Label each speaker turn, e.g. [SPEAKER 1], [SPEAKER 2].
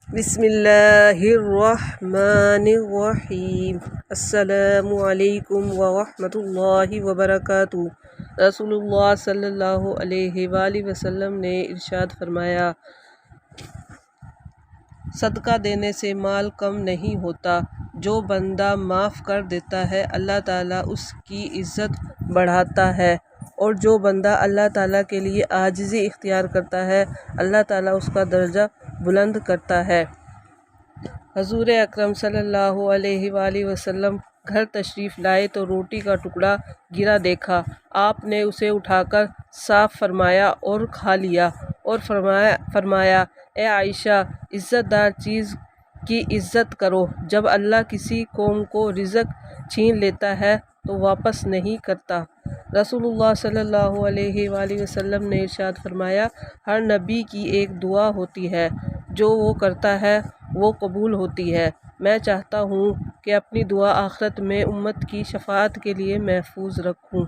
[SPEAKER 1] بسم اللہ الرحمن الرحیم۔ السلام علیکم ورحمۃ اللہ وبرکاتہ۔ رسول اللہ صلی اللہ علیہ وآلہ وسلم نے ارشاد فرمایا، صدقہ دینے سے مال کم نہیں ہوتا۔ جو بندہ معاف کر دیتا ہے اللہ تعالیٰ اس کی عزت بڑھاتا ہے، اور جو بندہ اللہ تعالیٰ کے لیے عاجزی اختیار کرتا ہے اللہ تعالیٰ اس کا درجہ بلند کرتا ہے۔ حضور اکرم صلی اللہ علیہ وآلہ وسلم گھر تشریف لائے تو روٹی کا ٹکڑا گرا دیکھا۔ آپ نے اسے اٹھا کر صاف فرمایا اور کھا لیا، اور فرمایا اے عائشہ، عزت دار چیز کی عزت کرو۔ جب اللہ کسی قوم کو رزق چھین لیتا ہے تو واپس نہیں کرتا۔ رسول اللہ صلی اللہ علیہ وآلہ وسلم نے ارشاد فرمایا، ہر نبی کی ایک دعا ہوتی ہے، جو وہ کرتا ہے وہ قبول ہوتی ہے۔ میں چاہتا ہوں کہ اپنی دعا آخرت میں امت کی شفاعت کے لیے محفوظ رکھوں۔